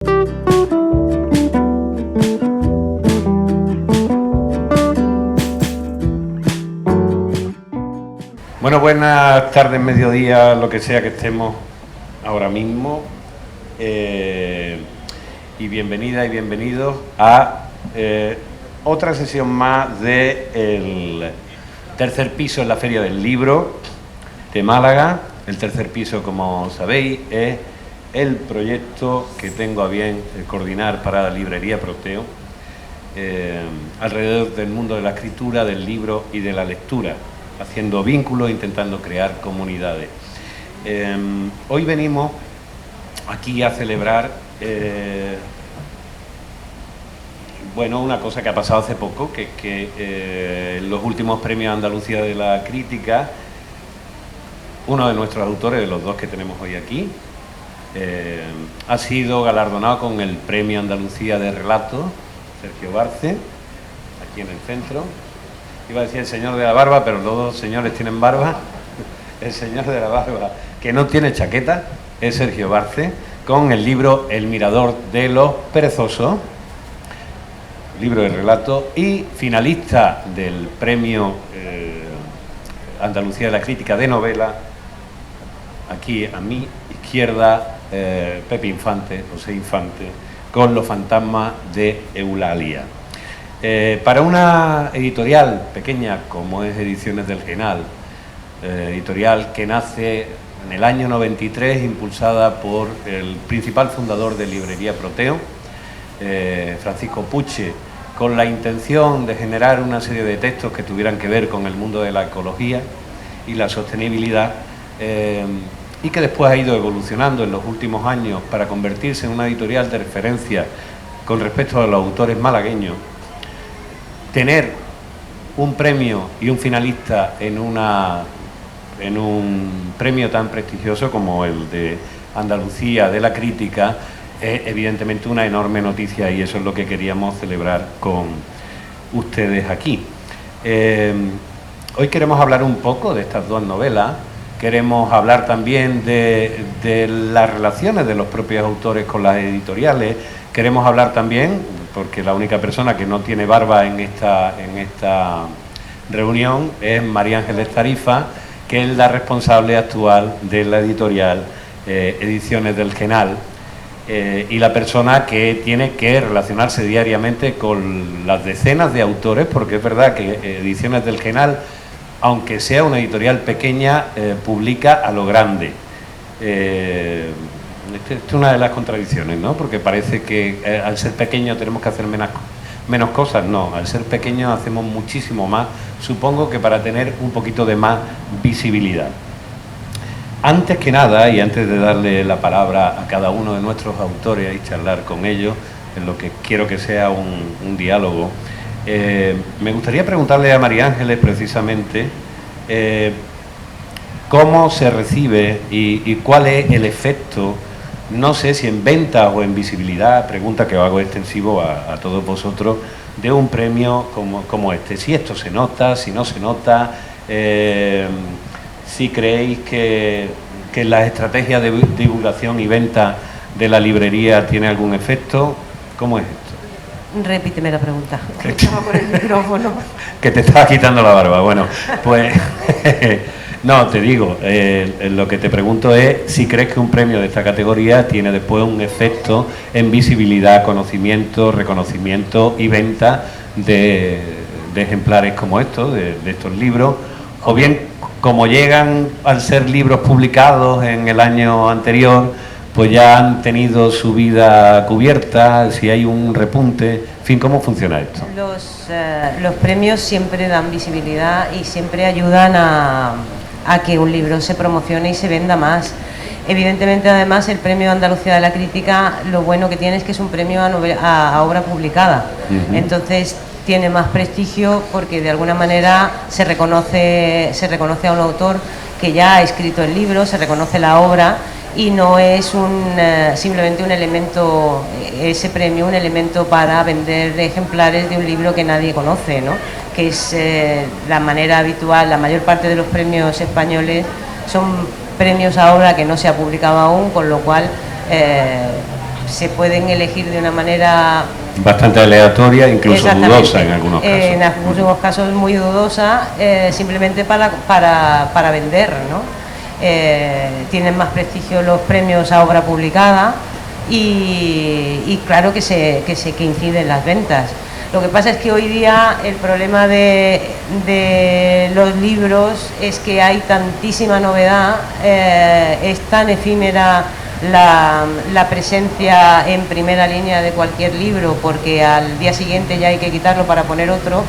Bueno, buenas tardes, mediodía, lo que sea que estemos ahora mismo, y bienvenidas y bienvenidos a otra sesión más del tercer piso en la Feria del Libro de Málaga. El tercer piso, como sabéis, es el proyecto que tengo a bien coordinar para la Librería Proteo, alrededor del mundo de la escritura, del libro y de la lectura, haciendo vínculos, intentando crear comunidades. Hoy venimos aquí a celebrar una cosa que ha pasado hace poco, que los últimos premios Andalucía de la Crítica, uno de nuestros autores, de los dos que tenemos hoy aquí, ha sido galardonado con el Premio Andalucía de Relato, Sergio Barce, aquí en el centro. Iba a decir el señor de la barba, pero los dos señores tienen barba. El señor de la barba, que no tiene chaqueta, es Sergio Barce, con el libro El Mirador de los Perezosos, libro de relato, y finalista del Premio Andalucía de la Crítica de Novela, aquí a mi izquierda, Pepe Infante, José Infante, con Los fantasmas de Eulalia. Para una editorial pequeña como es Ediciones del Genal, editorial que nace en el año 93, impulsada por el principal fundador de Librería Proteo, Francisco Puche, con la intención de generar una serie de textos que tuvieran que ver con el mundo de la ecología y la sostenibilidad, y que después ha ido evolucionando en los últimos años para convertirse en una editorial de referencia con respecto a los autores malagueños. Tener un premio y un finalista en un premio tan prestigioso como el de Andalucía de la Crítica es evidentemente una enorme noticia, y eso es lo que queríamos celebrar con ustedes aquí. Hoy queremos hablar un poco de estas dos novelas, queremos hablar también de las relaciones de los propios autores con las editoriales, queremos hablar también, porque la única persona que no tiene barba en esta reunión es María Ángeles Tarifa, que es la responsable actual de la editorial Ediciones del Genal, y la persona que tiene que relacionarse diariamente con las decenas de autores, porque es verdad que Ediciones del Genal, aunque sea una editorial pequeña, publica a lo grande. Esta es una de las contradicciones, ¿no? Porque parece que al ser pequeño tenemos que hacer menos cosas. No, al ser pequeños hacemos muchísimo más, supongo que para tener un poquito de más visibilidad. Antes que nada, y antes de darle la palabra a cada uno de nuestros autores y charlar con ellos, en lo que quiero que sea un diálogo, me gustaría preguntarle a María Ángeles precisamente cómo se recibe y cuál es el efecto, no sé si en ventas o en visibilidad, pregunta que os hago extensivo a todos vosotros, de un premio como este. Si esto se nota, si no se nota, si creéis que las estrategias de divulgación y venta de la librería tiene algún efecto. ¿Cómo es esto? Repíteme la pregunta. Estaba por el micrófono. Que te estaba quitando la barba. Bueno, pues no, te digo, lo que te pregunto es si crees que un premio de esta categoría tiene después un efecto en visibilidad, conocimiento, reconocimiento y venta de ejemplares como estos, de estos libros, o bien como llegan al ser libros publicados en el año anterior, pues ya han tenido su vida cubierta, si hay un repunte, en fin, ¿cómo funciona esto? Los premios siempre dan visibilidad y siempre ayudan a que un libro se promocione y se venda más. Evidentemente, además, el Premio Andalucía de la Crítica, lo bueno que tiene es que es un premio a obra publicada. Entonces tiene más prestigio porque de alguna manera se reconoce a un autor que ya ha escrito el libro, se reconoce la obra, y no es simplemente un elemento, ese premio, un elemento para vender ejemplares de un libro que nadie conoce, ¿no? Que es la manera habitual. La mayor parte de los premios españoles son premios a obra que no se ha publicado aún, con lo cual se pueden elegir de una manera bastante aleatoria, incluso dudosa en algunos casos. En algunos casos muy dudosa, simplemente para vender, ¿no? Tienen más prestigio los premios a obra publicada y claro que incide en las ventas. Lo que pasa es que hoy día el problema de los libros es que hay tantísima novedad, es tan efímera la presencia en primera línea de cualquier libro, porque al día siguiente ya hay que quitarlo para poner otro,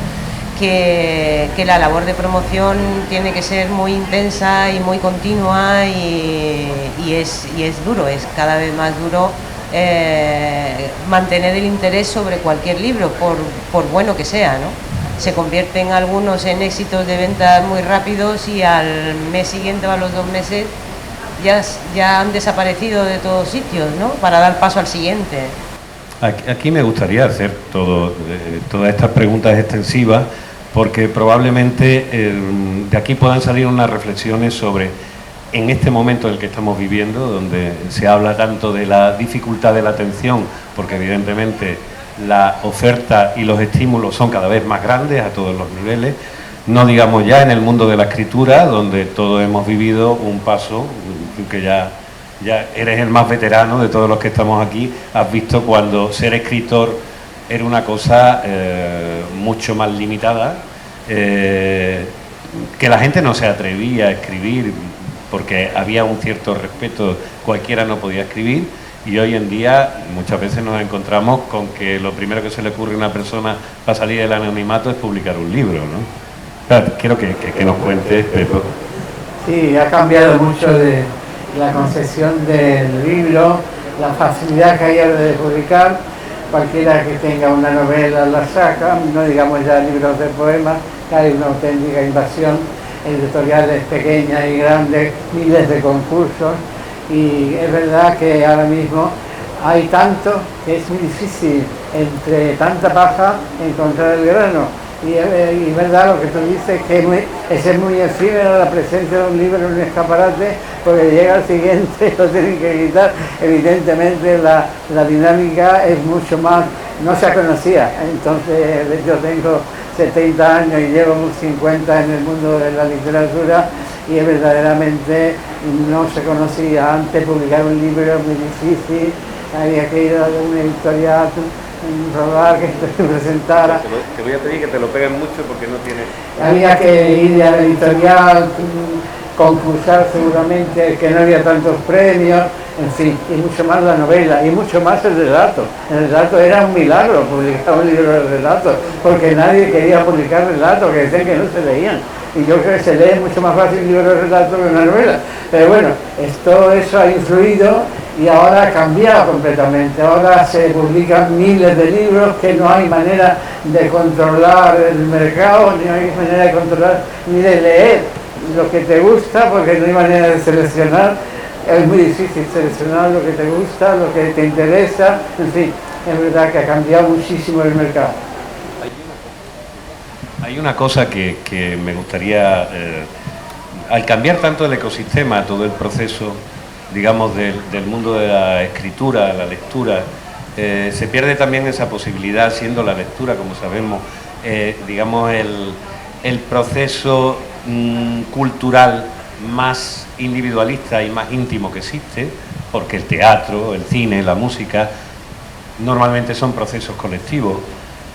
que la labor de promoción tiene que ser muy intensa y muy continua y es duro, es cada vez más duro mantener el interés sobre cualquier libro, por bueno que sea, ¿no? Se convierten algunos en éxitos de ventas muy rápidos y al mes siguiente o a los 2 meses ya han desaparecido de todos sitios, ¿no? Para dar paso al siguiente. Aquí me gustaría hacer todas estas preguntas extensivas, porque probablemente de aquí puedan salir unas reflexiones sobre, en este momento en el que estamos viviendo, donde se habla tanto de la dificultad de la atención, porque evidentemente la oferta y los estímulos son cada vez más grandes a todos los niveles, no digamos ya en el mundo de la escritura, donde todos hemos vivido un paso, que ya eres el más veterano de todos los que estamos aquí, has visto cuando ser escritor era una cosa mucho más limitada, que la gente no se atrevía a escribir porque había un cierto respeto, cualquiera no podía escribir, y hoy en día muchas veces nos encontramos con que lo primero que se le ocurre a una persona para salir del anonimato es publicar un libro, ¿no? Quiero que nos cuentes, Pepo. Sí, ha cambiado mucho de la concepción del libro, la facilidad que hay de publicar. Cualquiera que tenga una novela la saca, no digamos ya libros de poemas, que hay una auténtica invasión, editoriales pequeñas y grandes, miles de concursos, y es verdad que ahora mismo hay tanto que es muy difícil, entre tanta paja, encontrar el grano. Y es verdad lo que tú dices, que es muy efímera la presencia de un libro en un escaparate, porque llega al siguiente, lo tienen que quitar. Evidentemente la dinámica es mucho más, no se conocía. Entonces yo tengo 70 años y llevo 50 en el mundo de la literatura, y verdaderamente no se conocía. Antes publicar un libro era muy difícil, había que ir a una editorial, rogar que te presentara. Te voy a pedir que te lo peguen mucho porque no tiene... Había que ir a la editorial, concursar seguramente, que no había tantos premios, en fin, y mucho más la novela, y mucho más el relato. El relato era un milagro, publicar un libro de relatos, porque nadie quería publicar relatos, que decían que no se leían. Y yo creo que se lee mucho más fácil un libro de relatos que una novela. Pero bueno, todo eso ha influido y ahora ha cambiado completamente. Ahora se publican miles de libros que no hay manera de controlar el mercado, ni hay manera de controlar ni de leer lo que te gusta, porque no hay manera de seleccionar. Es muy difícil seleccionar lo que te gusta, lo que te interesa, en fin, es verdad que ha cambiado muchísimo el mercado. Hay una cosa que me gustaría, al cambiar tanto el ecosistema, todo el proceso, digamos, del mundo de la escritura, la lectura, se pierde también esa posibilidad, siendo la lectura, como sabemos, digamos, el proceso cultural más individualista y más íntimo que existe, porque el teatro, el cine, la música, normalmente son procesos colectivos.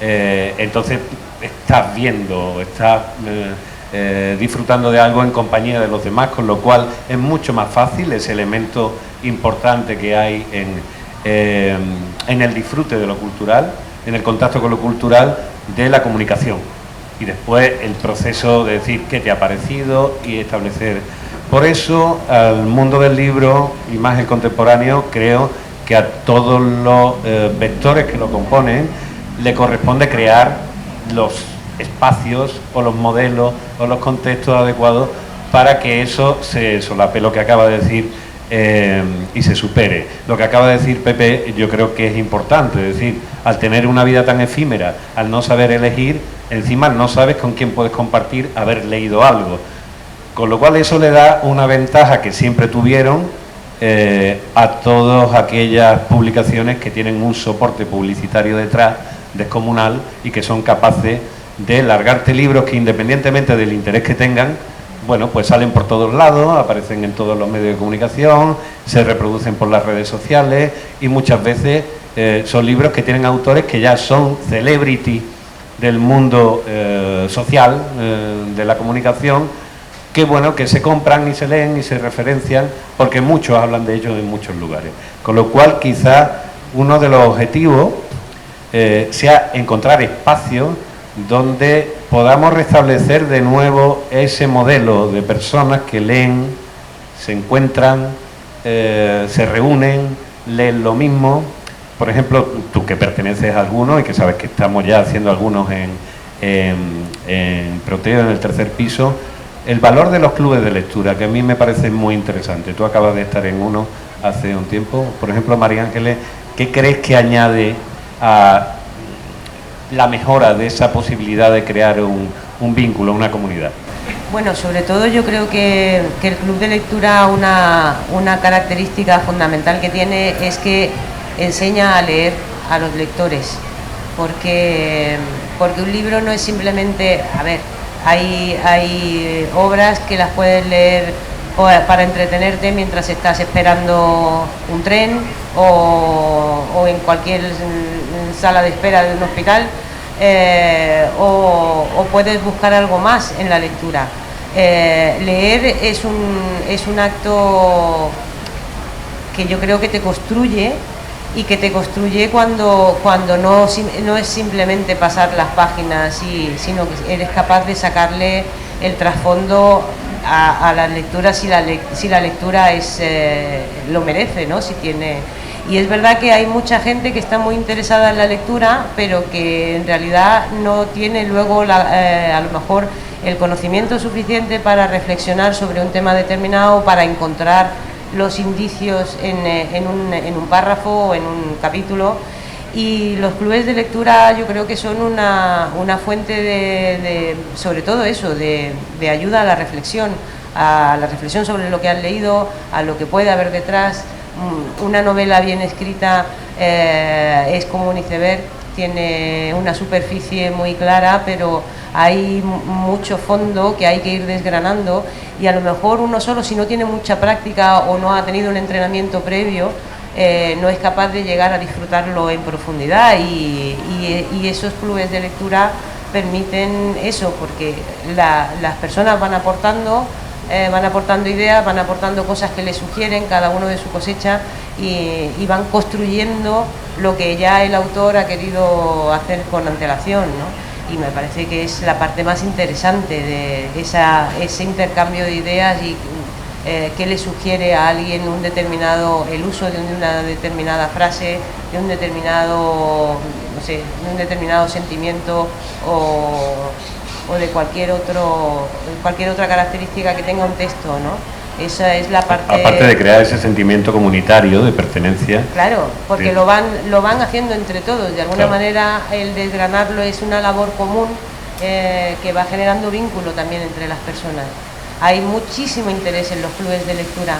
Entonces estás viendo, estás disfrutando de algo en compañía de los demás, con lo cual es mucho más fácil ese elemento importante que hay en el disfrute de lo cultural, en el contacto con lo cultural, de la comunicación, y después el proceso de decir qué te ha parecido y establecer. Por eso al mundo del libro, y más el contemporáneo, creo que a todos los vectores que lo componen le corresponde crear los espacios o los modelos o los contextos adecuados para que eso se solape, lo que acaba de decir, y se supere. Lo que acaba de decir Pepe yo creo que es importante, es decir, al tener una vida tan efímera, al no saber elegir, encima no sabes con quién puedes compartir haber leído algo, con lo cual eso le da una ventaja que siempre tuvieron a todas aquellas publicaciones que tienen un soporte publicitario detrás descomunal y que son capaces de largarte libros que, independientemente del interés que tengan, bueno, pues salen por todos lados, aparecen en todos los medios de comunicación, se reproducen por las redes sociales y muchas veces son libros que tienen autores que ya son celebrity del mundo social, de la comunicación, que bueno, que se compran y se leen y se referencian porque muchos hablan de ellos en muchos lugares. Con lo cual, quizás uno de los objetivos sea encontrar espacios donde podamos restablecer de nuevo ese modelo de personas que leen, se encuentran, se reúnen, leen lo mismo. Por ejemplo, tú que perteneces a alguno y que sabes que estamos ya haciendo algunos en Proteo, en el tercer piso, el valor de los clubes de lectura, que a mí me parece muy interesante. Tú acabas de estar en uno hace un tiempo. Por ejemplo, María Ángeles, ¿qué crees que añade a la mejora de esa posibilidad de crear un vínculo, una comunidad? Bueno, sobre todo yo creo que el club de lectura, una característica fundamental que tiene es que enseña a leer a los lectores, porque un libro no es simplemente, a ver, hay obras que las puedes leer para entretenerte mientras estás esperando un tren o en cualquier sala de espera de un hospital, o puedes buscar algo más en la lectura. Leer es un acto que yo creo que te construye, y que te construye cuando no es simplemente pasar las páginas, sino que eres capaz de sacarle el trasfondo a las lecturas si la lectura lo merece, ¿no? Y es verdad que hay mucha gente que está muy interesada en la lectura, pero que en realidad no tiene luego a lo mejor el conocimiento suficiente para reflexionar sobre un tema determinado, para encontrar los indicios en un párrafo o en un capítulo. Y los clubes de lectura yo creo que son una fuente de sobre todo eso, de ayuda a la reflexión sobre lo que han leído, a lo que puede haber detrás. Una novela bien escrita es como un iceberg, tiene una superficie muy clara, pero hay mucho fondo que hay que ir desgranando, y a lo mejor uno solo, si no tiene mucha práctica o no ha tenido un entrenamiento previo, no es capaz de llegar a disfrutarlo en profundidad, y esos clubes de lectura permiten eso, porque las personas van aportando ideas, van aportando cosas que les sugieren, cada uno de su cosecha, y van construyendo lo que ya el autor ha querido hacer con antelación, ¿no? Y me parece que es la parte más interesante de ese intercambio de ideas, y qué le sugiere a alguien el uso de una determinada frase, de un determinado, no sé, de un determinado sentimiento o de cualquier otra característica que tenga un texto, ¿no? Esa es la parte... Aparte de crear ese sentimiento comunitario de pertenencia. Claro, porque sí. lo van haciendo entre todos. De alguna manera el desgranarlo es una labor común, que va generando vínculo también entre las personas. Hay muchísimo interés en los clubes de lectura,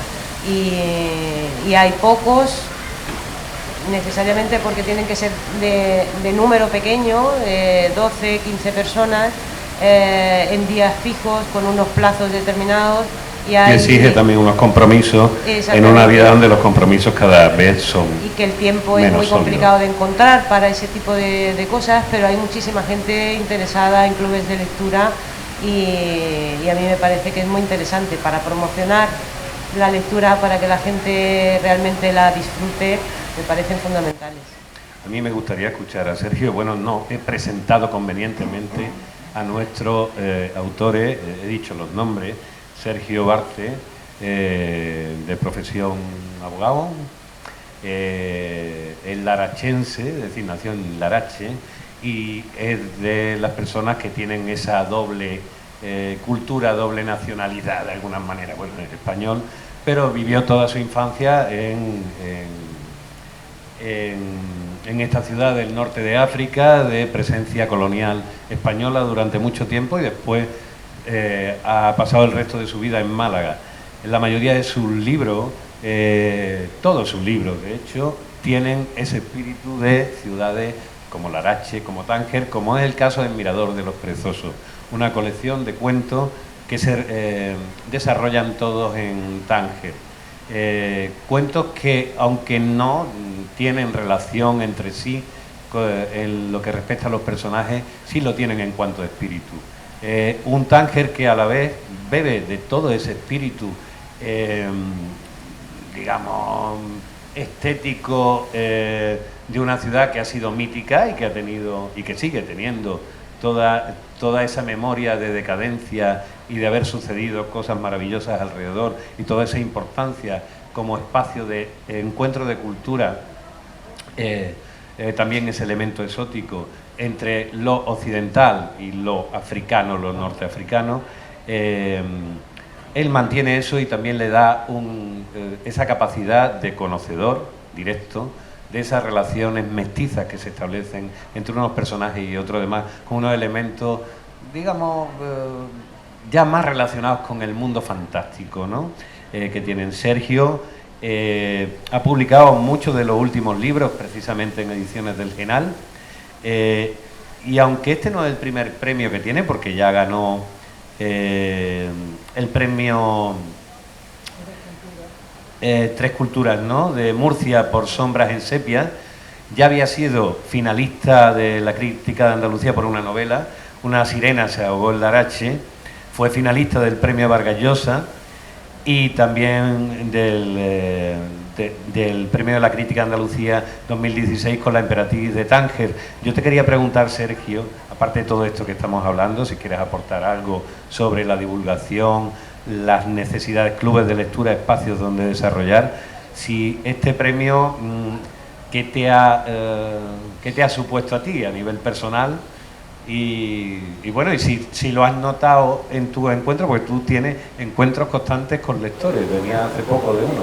y hay pocos necesariamente porque tienen que ser de número pequeño, de 12, 15 personas, en días fijos, con unos plazos determinados. Y exige también unos compromisos en una vida donde los compromisos cada vez son y que el tiempo es muy complicado de encontrar para ese tipo de cosas, pero hay muchísima gente interesada en clubes de lectura, y a mí me parece que es muy interesante para promocionar la lectura, para que la gente realmente la disfrute. Me parecen fundamentales. A mí me gustaría escuchar a Sergio. Bueno, no he presentado convenientemente a nuestros autores, he dicho los nombres. Sergio Barce, de profesión abogado, es larachense, es decir, nació en Larache, y es de las personas que tienen esa doble cultura, doble nacionalidad de alguna manera. Bueno, es español, pero vivió toda su infancia en esta ciudad del norte de África, de presencia colonial española durante mucho tiempo, y después ha pasado el resto de su vida en Málaga. En la mayoría de sus libros Todos sus libros, de hecho, tienen ese espíritu de ciudades como Larache, como Tánger, como es el caso del Mirador de los Perezosos, una colección de cuentos que se desarrollan todos en Tánger. Cuentos que, aunque no tienen relación entre sí en lo que respecta a los personajes, sí lo tienen en cuanto a espíritu. Un Tánger que a la vez bebe de todo ese espíritu, digamos, estético de una ciudad que ha sido mítica y que ha tenido y que sigue teniendo toda esa memoria de decadencia y de haber sucedido cosas maravillosas alrededor, y toda esa importancia como espacio de encuentro de cultura, también ese elemento exótico entre lo occidental y lo africano, lo norteafricano. Él mantiene eso y también le da esa capacidad de conocedor directo de esas relaciones mestizas que se establecen entre unos personajes y otros, demás, con unos elementos, digamos, ya más relacionados con el mundo fantástico, ¿no? Que tienen. Sergio ha publicado muchos de los últimos libros, precisamente en ediciones del Genal, y aunque este no es el primer premio que tiene, porque ya ganó el premio Tres Culturas, ¿no?, de Murcia por Sombras en Sepia, ya había sido finalista de la crítica de Andalucía por una novela, Una sirena se ahogó en Larache, fue finalista del premio Vargas Llosa y también del premio de la crítica de Andalucía 2016 con La Emperatriz de Tánger. Yo te quería preguntar, Sergio, aparte de todo esto que estamos hablando, si quieres aportar algo sobre la divulgación, las necesidades, clubes de lectura, espacios donde desarrollar, si este premio, ¿qué te ha supuesto a ti a nivel personal? Y bueno, y si lo has notado en tu encuentro, porque tú tienes encuentros constantes con lectores, venías hace poco de uno.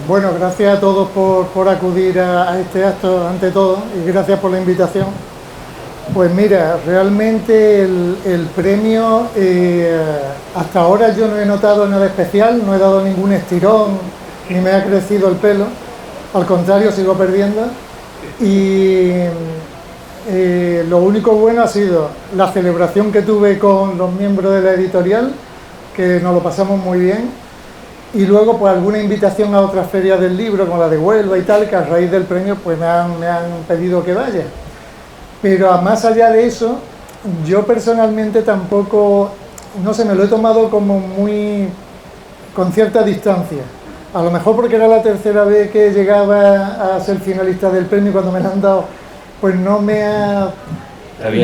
Bueno, gracias a todos por acudir a este acto, ante todo, y gracias por la invitación. Pues mira, realmente el premio, hasta ahora yo no he notado nada especial, no he dado ningún estirón, ni me ha crecido el pelo, al contrario, sigo perdiendo. Y lo único bueno ha sido la celebración que tuve con los miembros de la editorial, que nos lo pasamos muy bien, y luego pues alguna invitación a otras ferias del libro, como la de Huelva y tal, que a raíz del premio pues me han pedido que vaya. Pero más allá de eso, yo personalmente tampoco, no sé, me lo he tomado como muy con cierta distancia. A lo mejor porque era la tercera vez que llegaba a ser finalista del premio, cuando me lo han dado, pues no me ha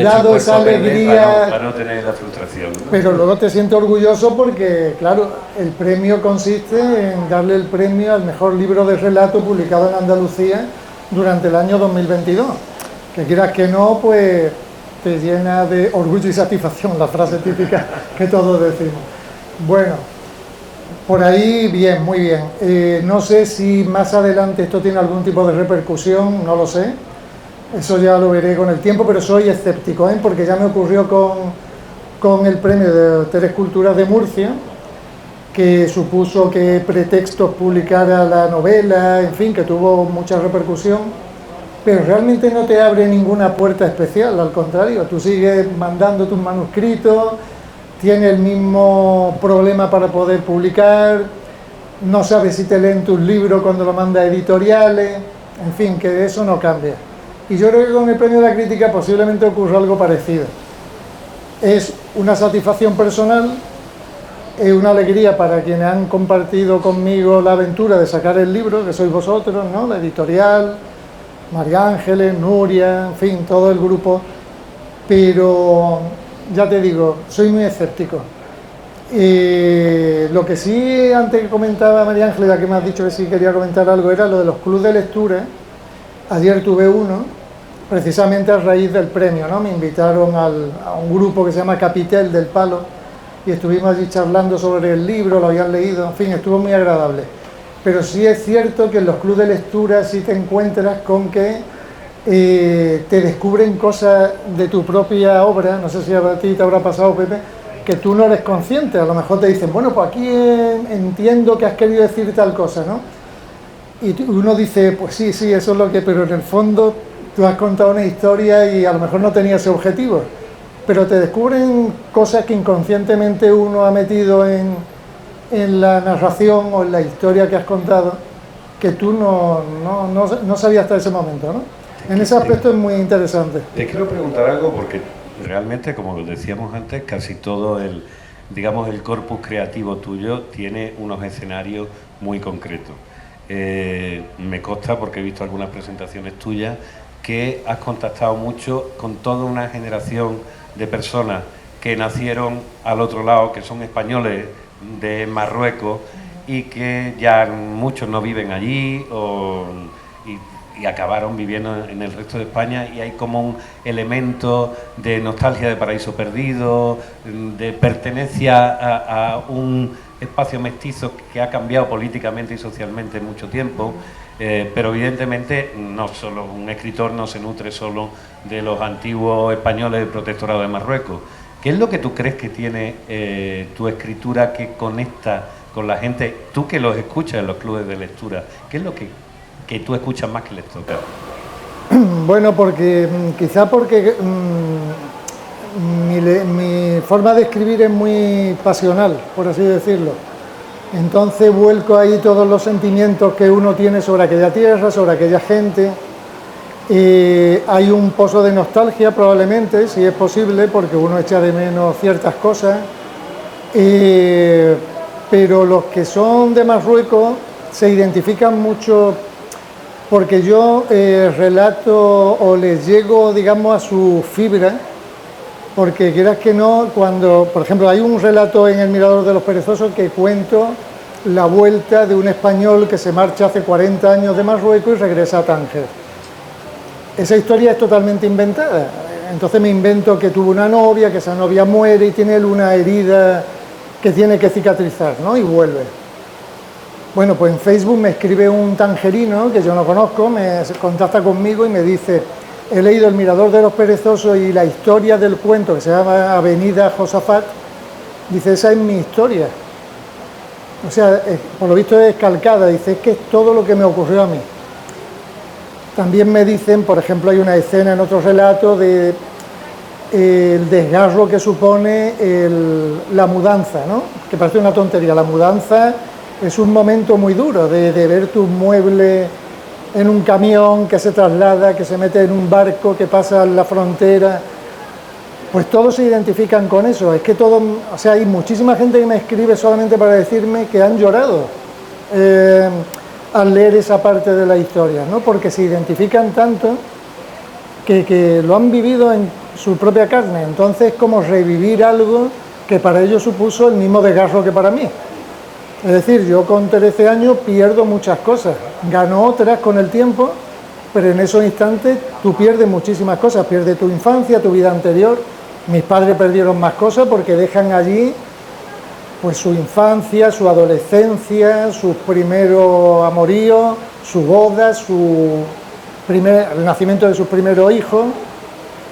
dado esa alegría. Para no tener la frustración, ¿no? Pero luego te siento orgulloso porque, claro, el premio consiste en darle el premio al mejor libro de relato publicado en Andalucía durante el año 2022. Que quieras que no, pues te llena de orgullo y satisfacción, la frase típica que todos decimos. Bueno, por ahí bien, muy bien. No sé si más adelante esto tiene algún tipo de repercusión, no lo sé. Eso ya lo veré con el tiempo, pero soy escéptico, porque ya me ocurrió con el premio de Tres Culturas de Murcia, que supuso que Pretextos publicara la novela, en fin, que tuvo mucha repercusión. Pero realmente no te abre ninguna puerta especial, al contrario, tú sigues mandando tus manuscritos, tienes el mismo problema para poder publicar, no sabes si te leen tus libros cuando lo mandas a editoriales, en fin, que eso no cambia. Y yo creo que con el premio de la crítica posiblemente ocurra algo parecido. Es una satisfacción personal, es una alegría para quienes han compartido conmigo la aventura de sacar el libro, que sois vosotros, ¿no?, la editorial, María Ángeles, Nuria, en fin, todo el grupo, pero ya te digo, soy muy escéptico. Lo que sí, antes que comentaba María Ángeles, la que me has dicho que sí quería comentar algo, era lo de los clubes de lectura. Ayer tuve uno, precisamente a raíz del premio, ¿no? Me invitaron a un grupo que se llama Capitel del Palo, y estuvimos allí charlando sobre el libro, lo habían leído, en fin, estuvo muy agradable. Pero sí es cierto que en los clubes de lectura sí te encuentras con que te descubren cosas de tu propia obra, no sé si a ti te habrá pasado, Pepe, que tú no eres consciente. A lo mejor te dicen, bueno, pues aquí entiendo que has querido decir tal cosa, ¿no? Y uno dice, pues sí, sí, eso es lo que... Pero en el fondo tú has contado una historia y a lo mejor no tenía ese objetivo. Pero te descubren cosas que inconscientemente uno ha metido en la narración o en la historia que has contado, que tú no sabías hasta ese momento, ¿no? En ese aspecto es muy interesante. Te quiero preguntar algo porque realmente, como decíamos antes, casi todo el corpus creativo tuyo tiene unos escenarios muy concretos. Me consta, porque he visto algunas presentaciones tuyas, que has contactado mucho con toda una generación de personas que nacieron al otro lado, que son españoles de Marruecos y que ya muchos no viven allí y acabaron viviendo en el resto de España, y hay como un elemento de nostalgia de paraíso perdido, de pertenencia a un espacio mestizo que ha cambiado políticamente y socialmente en mucho tiempo, pero evidentemente no solo un escritor no se nutre solo de los antiguos españoles del protectorado de Marruecos. ¿Qué es lo que tú crees que tiene tu escritura que conecta con la gente, tú que los escuchas en los clubes de lectura? ¿Qué es lo que tú escuchas más que lector? Bueno, quizá porque mi forma de escribir es muy pasional, por así decirlo. Entonces vuelco ahí todos los sentimientos que uno tiene sobre aquella tierra, sobre aquella gente. Hay un pozo de nostalgia probablemente, si es posible, porque uno echa de menos ciertas cosas. Pero los que son de Marruecos se identifican mucho porque yo relato o les llego, digamos, a su fibra, porque quieras que no, cuando, por ejemplo, hay un relato en El Mirador de los Perezosos que cuento la vuelta de un español que se marcha hace 40 años de Marruecos y regresa a Tánger. Esa historia es totalmente inventada, entonces me invento que tuvo una novia, que esa novia muere y tiene él una herida que tiene que cicatrizar, ¿no? Y vuelve. Bueno, pues en Facebook me escribe un tangerino que yo no conozco, me contacta conmigo y me dice: he leído El Mirador de los Perezosos y la historia del cuento, que se llama Avenida Josafat, dice, esa es mi historia. O sea, por lo visto es calcada, dice, es que es todo lo que me ocurrió a mí. También me dicen, por ejemplo, hay una escena en otro relato de el desgarro que supone la mudanza, ¿no? Que parece una tontería. La mudanza es un momento muy duro de ver tus muebles en un camión que se traslada, que se mete en un barco, que pasa la frontera. Pues todos se identifican con eso. Es que todo, o sea, hay muchísima gente que me escribe solamente para decirme que han llorado al leer esa parte de la historia, ¿no? Porque se identifican tanto que lo han vivido en su propia carne. Entonces es como revivir algo que para ellos supuso el mismo desgarro que para mí. Es decir, yo con 13 años pierdo muchas cosas, gano otras con el tiempo, pero en esos instantes tú pierdes muchísimas cosas, pierdes tu infancia, tu vida anterior. Mis padres perdieron más cosas porque dejan allí pues su infancia, su adolescencia, sus primeros amoríos, su boda, el nacimiento de sus primeros hijos,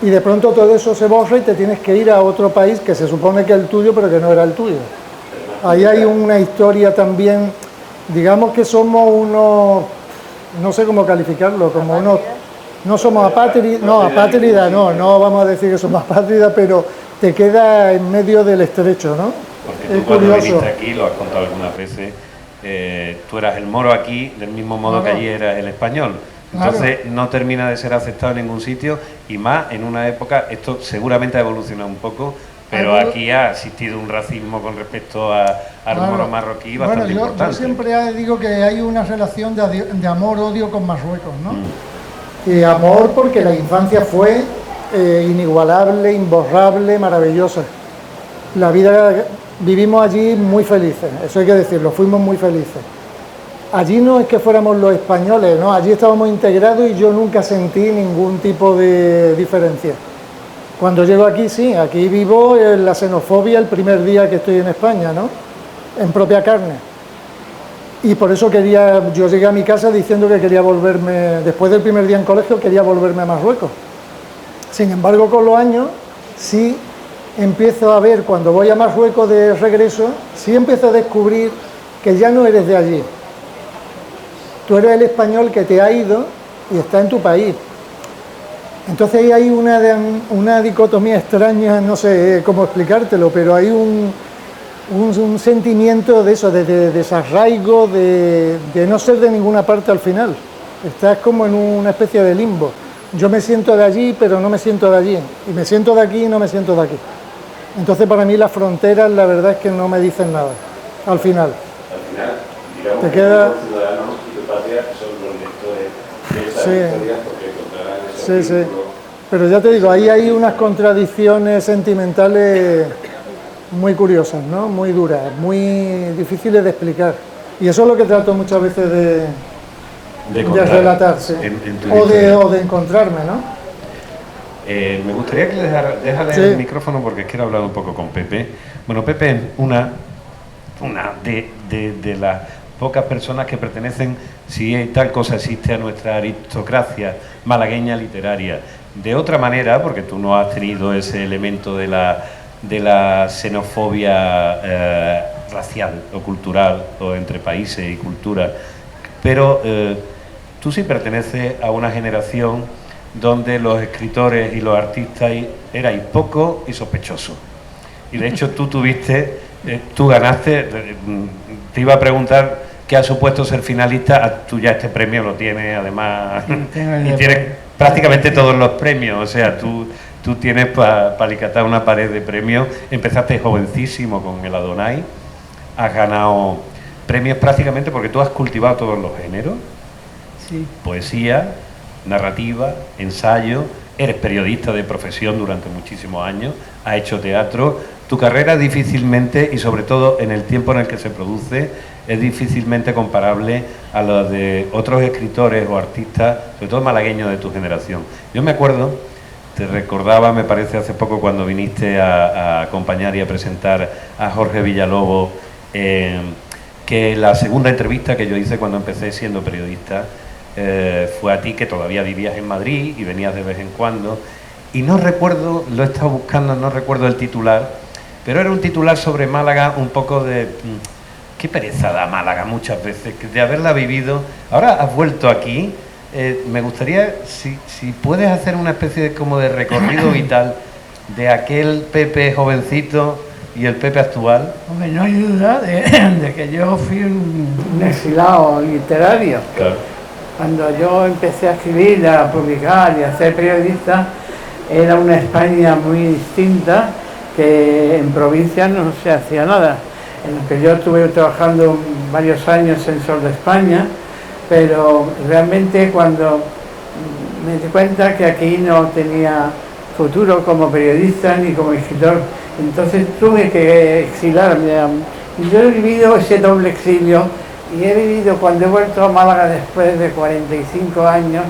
y de pronto todo eso se borra y te tienes que ir a otro país que se supone que es el tuyo, pero que no era el tuyo. Ahí hay una historia también, digamos que somos unos, no sé cómo calificarlo, como unos, no somos apátridas, no vamos a decir que somos apátridas, pero te queda en medio del estrecho, ¿no? Porque tú cuando viniste aquí, lo has contado algunas veces, tú eras el moro aquí del mismo modo que allí eras el español. Entonces no termina de ser aceptado en ningún sitio, y más en una época, esto seguramente ha evolucionado un poco, pero aquí ha existido un racismo con respecto al moro marroquí bastante importante. Yo siempre digo que hay una relación de amor-odio con Marruecos, ¿no? Y amor porque la infancia fue inigualable, imborrable, maravillosa. La vida, vivimos allí muy felices, eso hay que decirlo, fuimos muy felices. Allí no es que fuéramos los españoles, ¿no? Allí estábamos integrados y yo nunca sentí ningún tipo de diferencia. Cuando llego aquí, sí, aquí vivo la xenofobia el primer día que estoy en España, ¿no? En propia carne. Y por eso yo llegué a mi casa diciendo que quería volverme, después del primer día en colegio, quería volverme a Marruecos. Sin embargo, con los años, sí empiezo a ver, cuando voy a Marruecos de regreso, sí empiezo a descubrir que ya no eres de allí. Tú eres el español que te ha ido y está en tu país. Entonces ahí hay una dicotomía extraña, no sé cómo explicártelo, pero hay un sentimiento de eso, de desarraigo, de no ser de ninguna parte al final. Estás como en una especie de limbo. Yo me siento de allí, pero no me siento de allí. Y me siento de aquí y no me siento de aquí. Entonces para mí las fronteras, la verdad es que no me dicen nada, al final. Al final, digamos te que queda... tu ciudadano y tu patria son los lectores de esas Sí. historias porque encontrarán esos Sí, sí. vínculos. Pero ya te digo, ahí hay unas contradicciones sentimentales muy curiosas, ¿no? Muy duras, muy difíciles de explicar. Y eso es lo que trato muchas veces de contar relatar, sí. en tu o historia. de encontrarme, ¿no? Me gustaría que le déjale Sí. el micrófono porque quiero hablar un poco con Pepe. Bueno, Pepe es una de las pocas personas que pertenecen, si tal cosa existe, a nuestra aristocracia malagueña literaria. De otra manera, porque tú no has tenido ese elemento de la xenofobia racial o cultural o entre países y culturas, pero tú sí perteneces a una generación donde los escritores y los artistas erais pocos y sospechosos. Y de hecho tú ganaste, te iba a preguntar qué ha supuesto ser finalista, tú ya este premio lo tienes además, y tienes prácticamente todos los premios, o sea, tú tienes para alicatar una pared de premios, empezaste jovencísimo con el Adonai, has ganado premios prácticamente porque tú has cultivado todos los géneros, Sí. poesía, narrativa, ensayo, eres periodista de profesión durante muchísimos años, has hecho teatro, tu carrera difícilmente, y sobre todo en el tiempo en el que se produce, es difícilmente comparable a la de otros escritores o artistas, sobre todo malagueños de tu generación. Yo me acuerdo, te recordaba, me parece, hace poco cuando viniste a acompañar y a presentar a Jorge Villalobos, que la segunda entrevista que yo hice cuando empecé siendo periodista, fue a ti, que todavía vivías en Madrid y venías de vez en cuando, y no recuerdo, lo he estado buscando, no recuerdo el titular, pero era un titular sobre Málaga, un poco de qué pereza da Málaga muchas veces, de haberla vivido. Ahora has vuelto aquí, me gustaría, si puedes hacer una especie de, como de recorrido vital de aquel Pepe jovencito y el Pepe actual. Hombre, no hay duda de que yo fui un exilado literario. Claro. Cuando yo empecé a escribir, a publicar y a ser periodista, era una España muy distinta, que en provincias no se hacía nada. En lo que yo estuve trabajando varios años en Sol de España, pero realmente cuando me di cuenta que aquí no tenía futuro como periodista ni como escritor, entonces tuve que exilarme. Y yo he vivido ese doble exilio, y he vivido, cuando he vuelto a Málaga después de 45 años,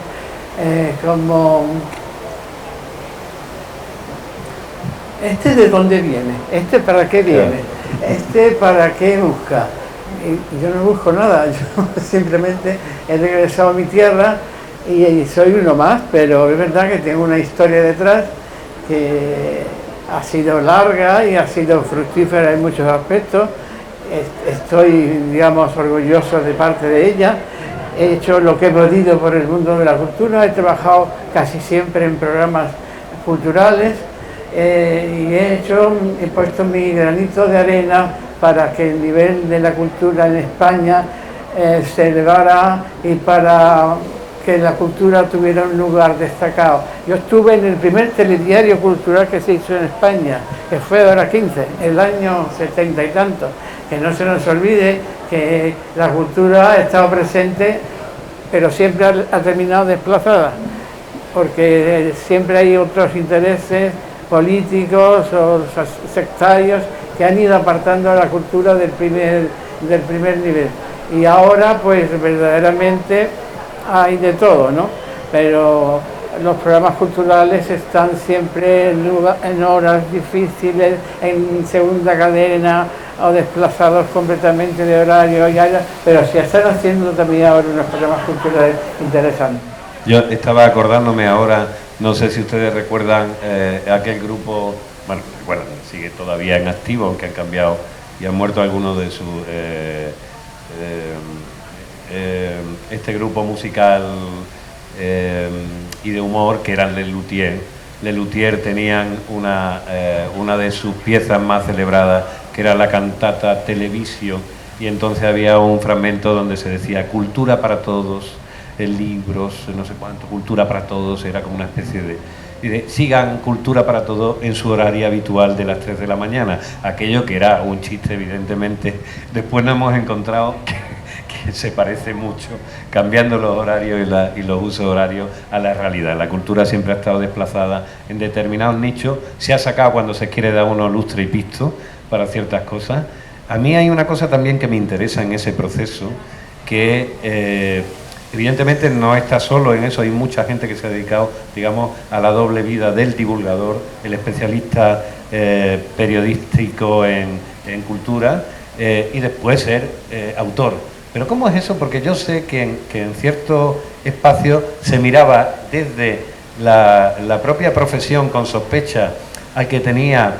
como... ¿Este de dónde viene? ¿Este para qué viene? ¿Este para qué busca? Y yo no busco nada, yo simplemente he regresado a mi tierra y soy uno más, pero es verdad que tengo una historia detrás que ha sido larga y ha sido fructífera en muchos aspectos. Estoy, digamos, orgulloso de parte de ella. He hecho lo que he podido por el mundo de la cultura, he trabajado casi siempre en programas culturales y he puesto mi granito de arena para que el nivel de la cultura en España se elevara y para que la cultura tuviera un lugar destacado. Yo estuve en el primer telediario cultural que se hizo en España, que fue Hora 15, el año 70 y tanto. Que no se nos olvide que la cultura ha estado presente, pero siempre ha terminado desplazada, porque siempre hay otros intereses políticos o sectarios que han ido apartando a la cultura del primer nivel. Y ahora, pues verdaderamente hay de todo, ¿no? Pero los programas culturales están siempre en horas difíciles, en segunda cadena, o desplazados completamente de horario, pero se están haciendo también ahora unos programas culturales interesantes. Yo estaba acordándome ahora, no sé si ustedes recuerdan aquel grupo, bueno, recuerdan, sigue todavía en activo, aunque han cambiado y han muerto algunos de sus... este grupo musical y de humor, que eran Les Luthiers. Les Luthiers tenían una de sus piezas más celebradas, que era la cantata Televisio, y entonces había un fragmento donde se decía cultura para todos, libros, no sé cuánto, cultura para todos, era como una especie de sigan cultura para todos en su horario habitual de las 3 de la mañana, aquello que era un chiste, evidentemente. Después nos hemos encontrado que se parece mucho, cambiando los horarios y los usos horarios a la realidad. La cultura siempre ha estado desplazada en determinados nichos, se ha sacado cuando se quiere dar uno lustre y pisto para ciertas cosas. A mí hay una cosa también que me interesa en ese proceso, que evidentemente no está solo en eso, hay mucha gente que se ha dedicado, digamos, a la doble vida del divulgador, el especialista periodístico en cultura, y después ser autor. Pero ¿cómo es eso? Porque yo sé que en ciertos espacios se miraba desde la propia profesión con sospecha al que tenía,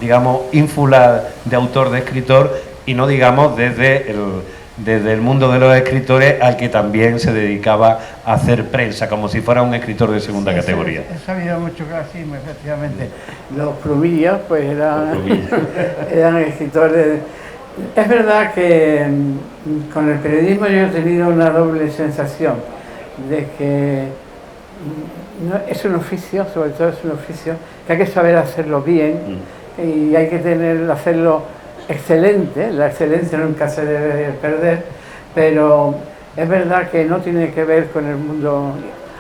digamos, ínfula de autor, de escritor, y no, digamos, desde el mundo de los escritores al que también se dedicaba a hacer prensa, como si fuera un escritor de segunda categoría. Eso ha habido mucho clasismo, efectivamente. Los plumillas, pues eran escritores. Es verdad que con el periodismo yo he tenido una doble sensación de que es un oficio, sobre todo es un oficio que hay que saber hacerlo bien y hay que hacerlo excelente. La excelencia nunca se debe perder, pero es verdad que no tiene que ver con el mundo.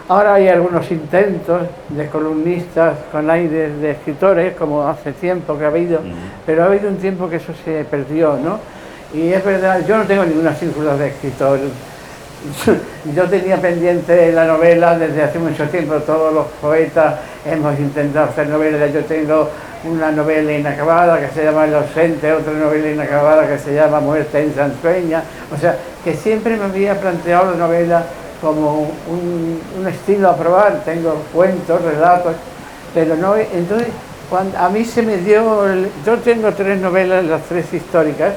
Ahora hay algunos intentos de columnistas con aires de escritores, como hace tiempo que ha habido, pero ha habido un tiempo que eso se perdió, ¿no? Y es verdad, yo no tengo ninguna círculo de escritor. Yo tenía pendiente la novela desde hace mucho tiempo, todos los poetas hemos intentado hacer novelas. Yo tengo una novela inacabada que se llama El ausente, otra novela inacabada que se llama Muerte en Sansueña. O sea, que siempre me había planteado la novela como un estilo a probar. Tengo cuentos, relatos, pero no. Entonces, cuando a mí se me dio, yo tengo 3 novelas, las 3 históricas,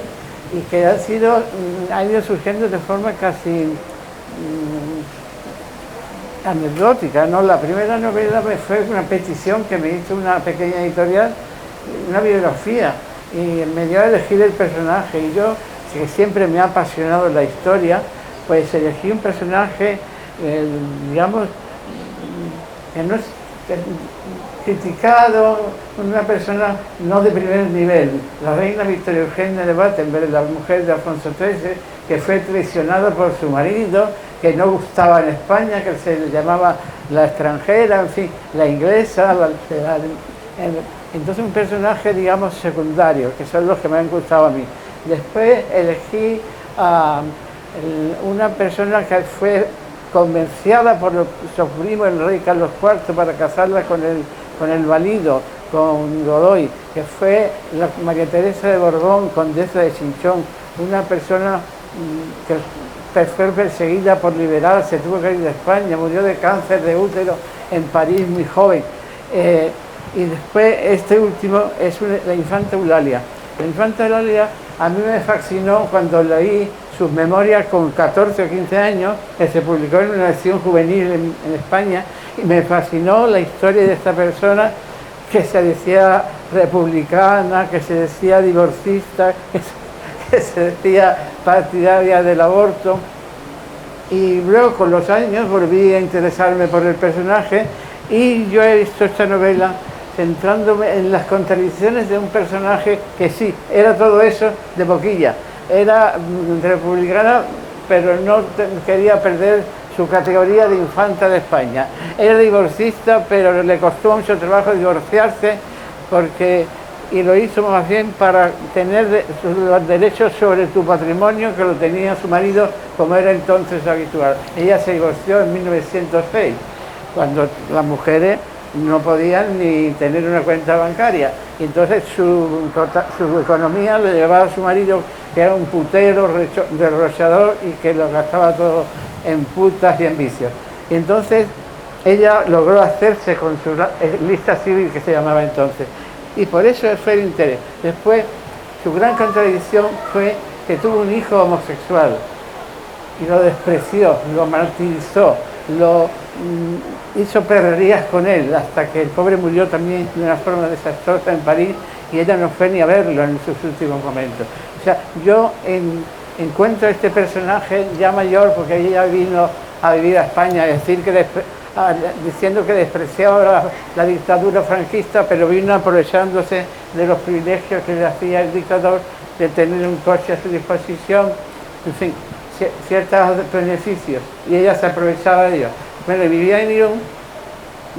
y que han ido surgiendo de forma casi anecdótica, ¿no? La primera novela fue una petición que me hizo una pequeña editorial, una biografía, y me dio a elegir el personaje, y yo, que siempre me ha apasionado la historia, pues elegí un personaje, digamos, que no es criticado, una persona no de primer nivel, la reina Victoria Eugenia de Battenberg, la mujer de Alfonso XIII, que fue traicionada por su marido, que no gustaba en España, que se le llamaba la extranjera, en fin, la inglesa, entonces un personaje, digamos, secundario, que son los que me han gustado a mí. Después elegí a una persona que fue convencida por su primo, el rey Carlos IV, para casarla con el valido, con Godoy, que fue la María Teresa de Borbón, condesa de Chinchón, una persona que fue perseguida por liberarse, tuvo que ir de España, murió de cáncer de útero en París muy joven. Y después este último es la infanta Eulalia. La infanta Eulalia a mí me fascinó cuando leí sus memorias con 14 o 15 años, que se publicó en una edición juvenil en España, y me fascinó la historia de esta persona que se decía republicana, que se decía divorcista, que se decía partidaria del aborto. Y luego con los años volví a interesarme por el personaje, y yo he visto esta novela centrándome en las contradicciones de un personaje que sí, era todo eso de boquilla, era republicana, pero no quería perder su categoría de infanta de España. Era divorcista, pero le costó mucho trabajo divorciarse, y lo hizo más bien para tener los derechos sobre tu patrimonio, que lo tenía su marido, como era entonces habitual. Ella se divorció en 1906, cuando las mujeres no podían ni tener una cuenta bancaria, y entonces su economía le llevaba a su marido, que era un putero, derrochador, y que lo gastaba todo en putas y en vicios. Y entonces ella logró hacerse con su lista civil, que se llamaba entonces, y por eso fue el interés. Después, su gran contradicción fue que tuvo un hijo homosexual y lo despreció, lo martirizó, lo hizo perrerías con él, hasta que el pobre murió también de una forma desastrosa en París y ella no fue ni a verlo en sus últimos momentos. O sea, yo encuentro este personaje ya mayor, porque ella vino a vivir a España, diciendo que despreciaba la dictadura franquista, pero vino aprovechándose de los privilegios que le hacía el dictador, de tener un coche a su disposición, en fin, ciertos beneficios, y ella se aprovechaba de ellos. Bueno, vivía en Irún,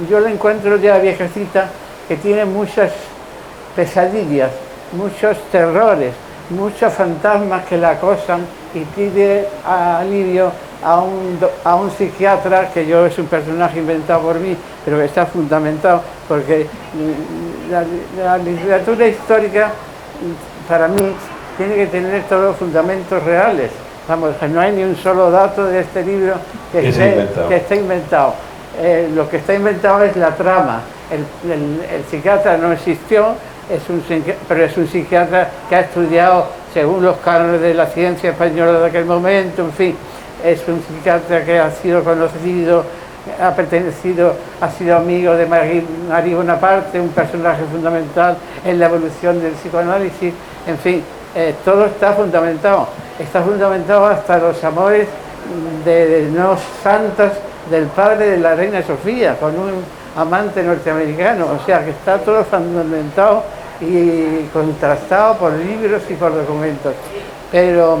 yo la encuentro ya viejecita, que tiene muchas pesadillas, muchos terrores, muchos fantasmas que la acosan, y pide alivio a un psiquiatra, que yo es un personaje inventado por mí, pero que está fundamentado, porque la literatura histórica, para mí, tiene que tener todos los fundamentos reales. Vamos, no hay ni un solo dato de este libro que esté inventado. Lo que está inventado es la trama. El psiquiatra no existió, pero es un psiquiatra que ha estudiado según los cánones de la ciencia española de aquel momento, en fin. Es un psiquiatra que ha sido conocido, ha sido amigo de Marie Bonaparte, un personaje fundamental en la evolución del psicoanálisis, en fin, todo está fundamentado hasta los amores de no santas del padre de la reina Sofía, con un amante norteamericano, o sea que está todo fundamentado y contrastado por libros y por documentos. Pero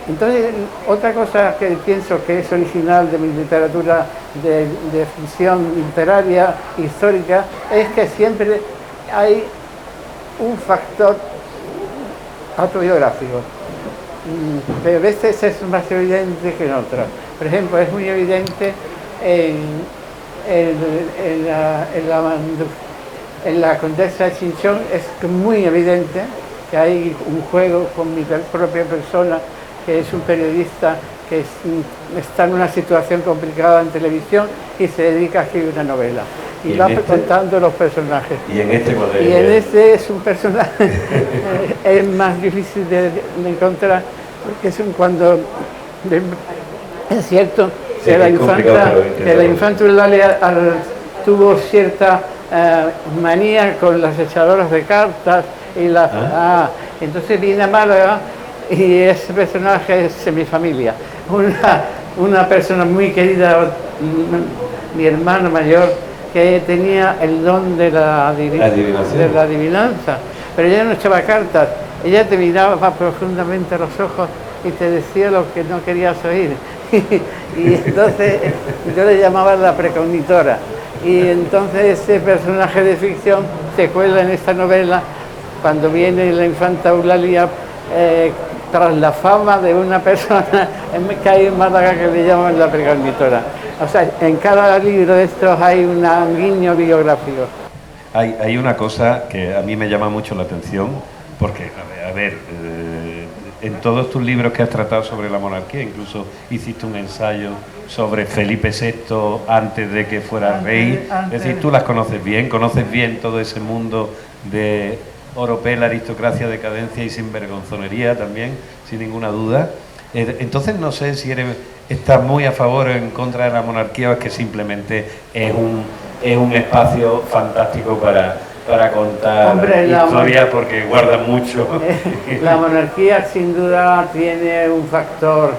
entonces, otra cosa que pienso que es original de mi literatura de ficción literaria, histórica, es que siempre hay un factor autobiográfico, pero a veces es más evidente que en otras. Por ejemplo, es muy evidente en la Condesa de Chinchón, es muy evidente que hay un juego con mi propia persona, que es un periodista que está en una situación complicada en televisión y se dedica a escribir una novela. Y va contando los personajes. ¿Y en este cuál es? Y en este es un personaje es más difícil de encontrar, porque es cuando es cierto que la infanta Eulalia tuvo cierta manía con las echadoras de cartas y entonces viene a Málaga. Y ese personaje es mi familia, una persona muy querida, mi hermano mayor, que tenía el don de la adivinanza, pero ella no echaba cartas, ella te miraba profundamente a los ojos y te decía lo que no querías oír. Y entonces yo le llamaba la precognitora, y entonces ese personaje de ficción se cuela en esta novela cuando viene la infanta Eulalia, tras la fama de una persona que hay en Málaga que le llaman la precognitora. O sea, en cada libro de estos hay un guiño biográfico. Hay una cosa que a mí me llama mucho la atención, porque, a ver, en todos tus libros que has tratado sobre la monarquía, incluso hiciste un ensayo sobre Felipe VI antes de que fuera rey, es decir, tú las conoces bien todo ese mundo de oropel, aristocracia, decadencia y sinvergonzonería también, sin ninguna duda. Entonces no sé si estás muy a favor o en contra de la monarquía, o es que simplemente es un espacio fantástico para contar historias, porque guarda mucho. La monarquía sin duda tiene un factor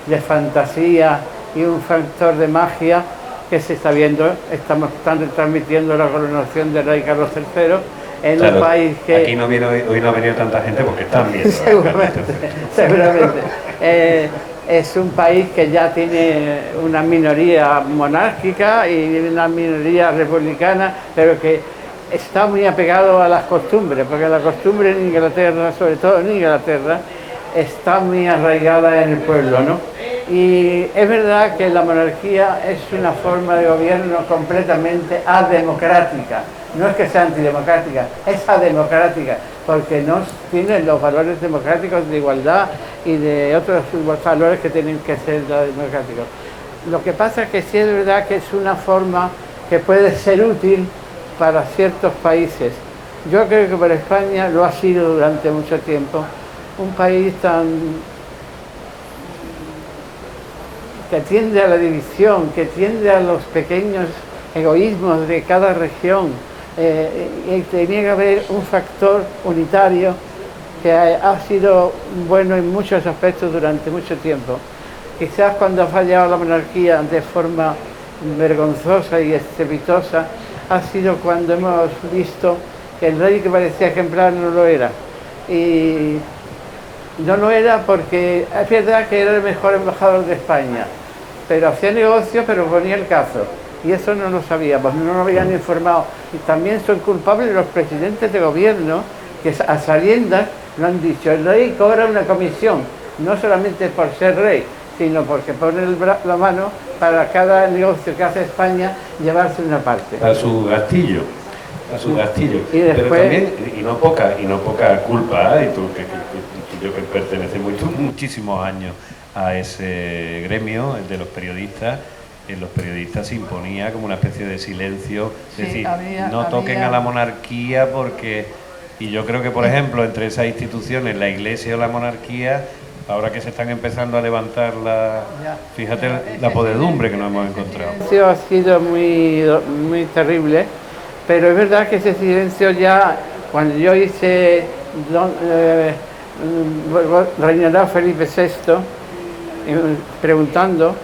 de fantasía y un factor de magia que se está viendo. Estamos transmitiendo la coronación del rey Carlos III en un país que... Aquí hoy no ha venido tanta gente porque están viendo. Seguramente. Es un país que ya tiene una minoría monárquica y una minoría republicana, pero que está muy apegado a las costumbres, porque la costumbre en Inglaterra, sobre todo en Inglaterra, está muy arraigada en el pueblo, ¿no? Y es verdad que la monarquía es una forma de gobierno completamente ademocrática. No es que sea antidemocrática, es ademocrática, porque no tiene los valores democráticos de igualdad y de otros valores que tienen que ser democráticos. Lo que pasa es que sí es verdad que es una forma que puede ser útil para ciertos países, Yo creo que para España lo ha sido durante mucho tiempo, un país que tiende a la división, que tiende a los pequeños egoísmos de cada región. Y tenía que haber un factor unitario que ha sido bueno en muchos aspectos durante mucho tiempo. Quizás cuando ha fallado la monarquía de forma vergonzosa y estrepitosa ha sido cuando hemos visto que el rey que parecía ejemplar no lo era. Y no lo era porque es verdad que era el mejor embajador de España, pero hacía negocios, pero ponía el cazo. Y eso no lo sabíamos, no nos habían informado. Y también son culpables los presidentes de gobierno que a sabiendas lo han dicho. El rey cobra una comisión, no solamente por ser rey, sino porque pone la mano para cada negocio que hace España llevarse una parte. A su gastillo. A su gastillo. Y después, pero también, y no poca culpa, y tú que yo que pertenece muchísimos años a ese gremio, el de los periodistas, en los periodistas se imponía como una especie de silencio, es decir, no toquen a la monarquía porque... Y yo creo que, por ejemplo, entre esas instituciones, la Iglesia o la monarquía, ahora que se están empezando a levantar fíjate la podredumbre que nos hemos encontrado. El silencio ha sido muy terrible, pero es verdad que ese silencio ya, cuando yo hice reinará Felipe VI, preguntando,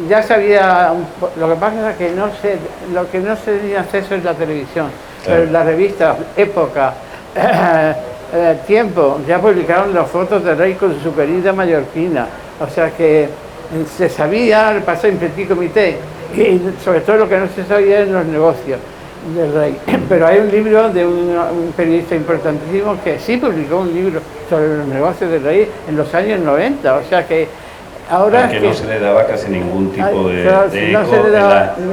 ya sabía, lo que pasa es que lo que no se tenía acceso es la televisión, claro. Pero las revistas, Época, Tiempo, ya publicaron las fotos del rey con su querida mallorquina, o sea que se sabía, pasó en petit comité, y sobre todo lo que no se sabía en los negocios del rey. Pero hay un libro de un periodista importantísimo que sí publicó un libro sobre los negocios del rey en los años 90, o sea que ahora... Que no se le daba casi ningún tipo de eco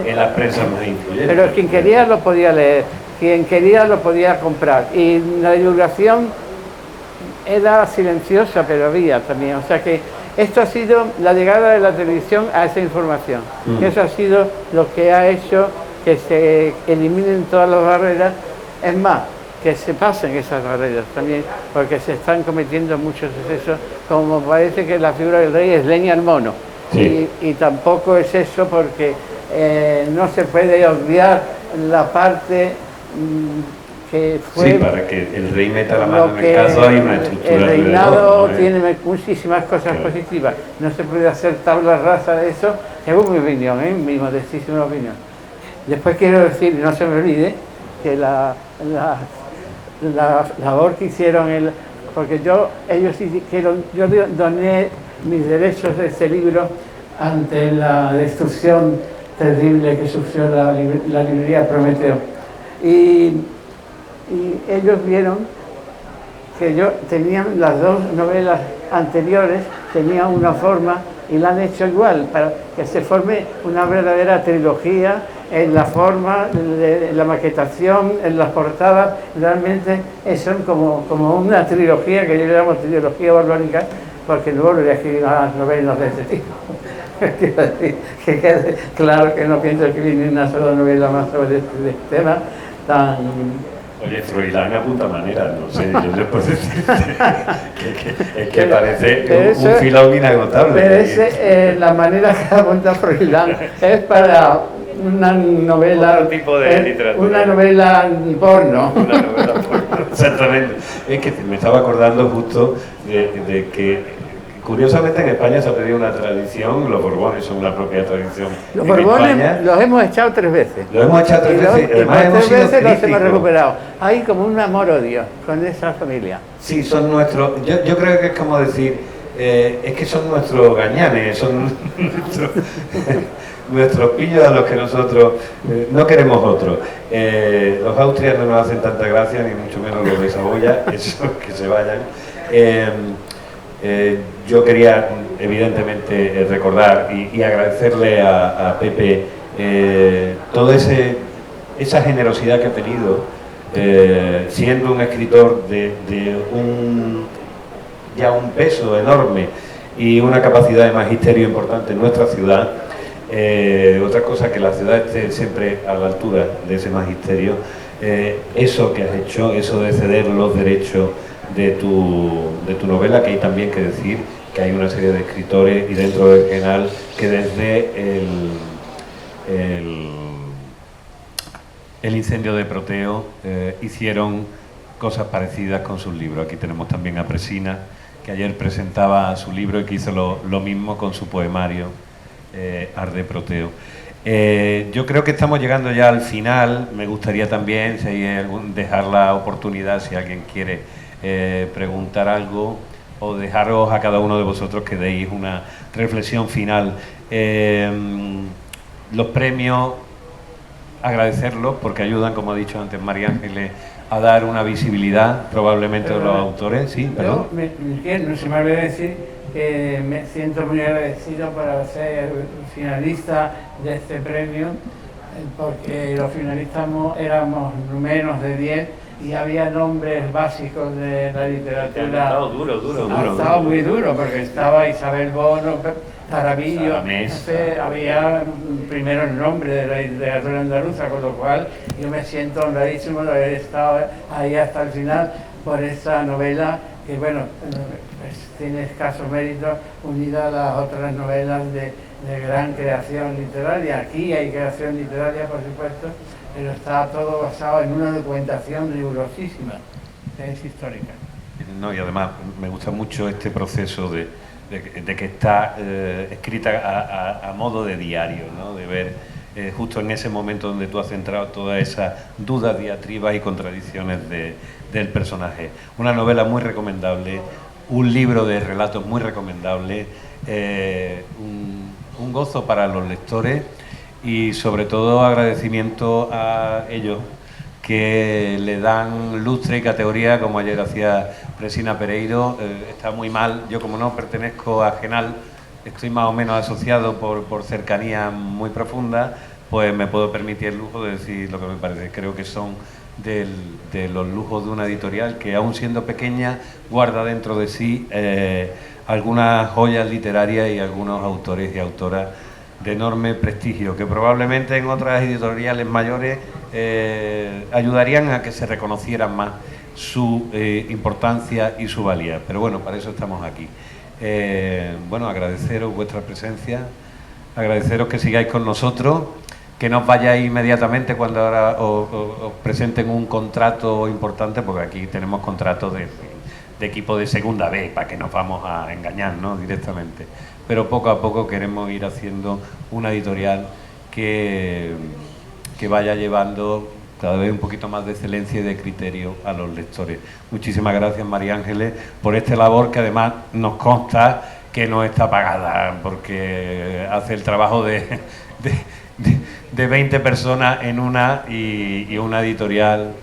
en las prensas más influyentes. Pero quien quería lo podía leer, quien quería lo podía comprar, y la divulgación era silenciosa, pero había también, o sea que esto ha sido la llegada de la televisión a esa información. Eso ha sido lo que ha hecho que se eliminen todas las barreras, es más, que se pasen esas barreras también, porque se están cometiendo muchos excesos, como parece que la figura del rey es leña al mono. Sí. Y tampoco es eso, porque no se puede obviar la parte que fue... Sí, para que el rey meta la mano en el caso hay una estructura. El reinado tiene muchísimas cosas positivas, no se puede hacer tabla rasa de eso, según mi opinión, mi modestísima opinión. Después quiero decir, no se me olvide, que la labor que hicieron, porque ellos hicieron, yo doné mis derechos de este libro ante la destrucción terrible que sufrió la librería Prometeo. Y ellos vieron que yo tenía las dos novelas anteriores, tenía una forma y la han hecho igual, para que se forme una verdadera trilogía en la forma, en la maquetación, en las portadas, realmente son como una trilogía que yo le llamo trilogía borbónica, porque luego le voy a escribir más novelas de ese tipo. Quiero decir, que quede claro que no pienso escribir ni una sola novela más sobre este tema tan... Oye, Froilán apunta manera, no sé, yo después decirte que parece un filón inagotable. Pero la manera que apunta Froilán es para una novela... Otro tipo de literatura. Una novela porno. Una novela porno, exactamente. Es que me estaba acordando justo de que... Curiosamente en España se ha perdido una tradición, los Borbones son una propia tradición. Los Borbones los hemos echado 3 veces. Los hemos echado 3 veces, además hemos sido veces los hemos recuperado. Hay como un amor-odio con esa familia. Sí, son nuestros, yo creo que es como decir, es que son nuestros gañanes, son nuestros pillos a los que nosotros no queremos otros. Los Austrias no nos hacen tanta gracia, ni mucho menos los de Saboya, esos que se vayan. Yo quería evidentemente recordar y agradecerle a Pepe toda esa generosidad que ha tenido siendo un escritor de un peso enorme y una capacidad de magisterio importante en nuestra ciudad. Otra cosa, que la ciudad esté siempre a la altura de ese magisterio. eso que has hecho, eso de ceder los derechos de tu novela, que hay también que decir que hay una serie de escritores y dentro del Genal que desde el incendio de Proteo hicieron cosas parecidas con sus libros. Aquí tenemos también a Presina, que ayer presentaba su libro y que hizo lo mismo con su poemario Arde Proteo. Yo creo que estamos llegando ya al final. Me gustaría también dejar la oportunidad, si alguien quiere preguntar algo, o dejaros a cada uno de vosotros que deis una reflexión final. Los premios, agradecerlos porque ayudan, como ha dicho antes María Ángeles, a dar una visibilidad probablemente de los autores. Sí, perdón. No se me olvidó decir que me siento muy agradecido para ser finalista de este premio, porque los finalistas éramos menos de 10 y había nombres básicos de la literatura. Ha estado duro. Ha estado muy duro, porque estaba Isabel Bono, Tarabillo, había primero el nombre de la literatura andaluza, con lo cual yo me siento honradísimo de haber estado ahí hasta el final por esta novela que, bueno, pues tiene escaso mérito unida a las otras novelas de gran creación literaria. Aquí hay creación literaria, por supuesto, pero está todo basado en una documentación rigurosísima, es histórica. No, y además me gusta mucho este proceso de que está escrita a modo de diario, ¿no? De ver justo en ese momento donde tú has centrado todas esas dudas, diatribas y contradicciones del personaje. Una novela muy recomendable, un libro de relatos muy recomendable, un gozo para los lectores y sobre todo agradecimiento a ellos que le dan lustre y categoría, como ayer hacía Presina Pereiro. Está muy mal, yo como no pertenezco a Genal, estoy más o menos asociado por cercanía muy profunda, pues me puedo permitir el lujo de decir lo que me parece. Creo que son de los lujos de una editorial que, aún siendo pequeña, guarda dentro de sí algunas joyas literarias y algunos autores y autoras de enorme prestigio, que probablemente en otras editoriales mayores ayudarían a que se reconocieran más su importancia y su valía. Pero bueno, para eso estamos aquí. Bueno, agradeceros vuestra presencia, agradeceros que sigáis con nosotros, que no os vayáis inmediatamente cuando ahora os presenten un contrato importante, porque aquí tenemos contratos de equipo de segunda B, para que nos vamos a engañar, ¿no?, directamente. Pero poco a poco queremos ir haciendo una editorial que vaya llevando cada vez un poquito más de excelencia y de criterio a los lectores. Muchísimas gracias, María Ángeles, por esta labor que además nos consta que no está pagada, porque hace el trabajo de 20 personas en una y una editorial,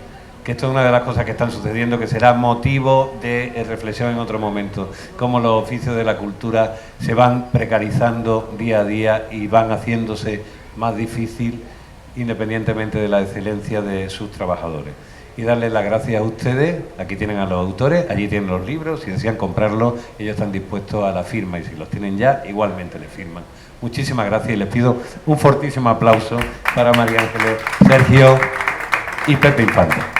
que esto es una de las cosas que están sucediendo, que será motivo de reflexión en otro momento, cómo los oficios de la cultura se van precarizando día a día y van haciéndose más difícil independientemente de la excelencia de sus trabajadores. Y darles las gracias a ustedes. Aquí tienen a los autores, allí tienen los libros, si desean comprarlos, ellos están dispuestos a la firma, y si los tienen ya, igualmente les firman. Muchísimas gracias y les pido un fortísimo aplauso para María Ángeles, Sergio y Pepe Infante.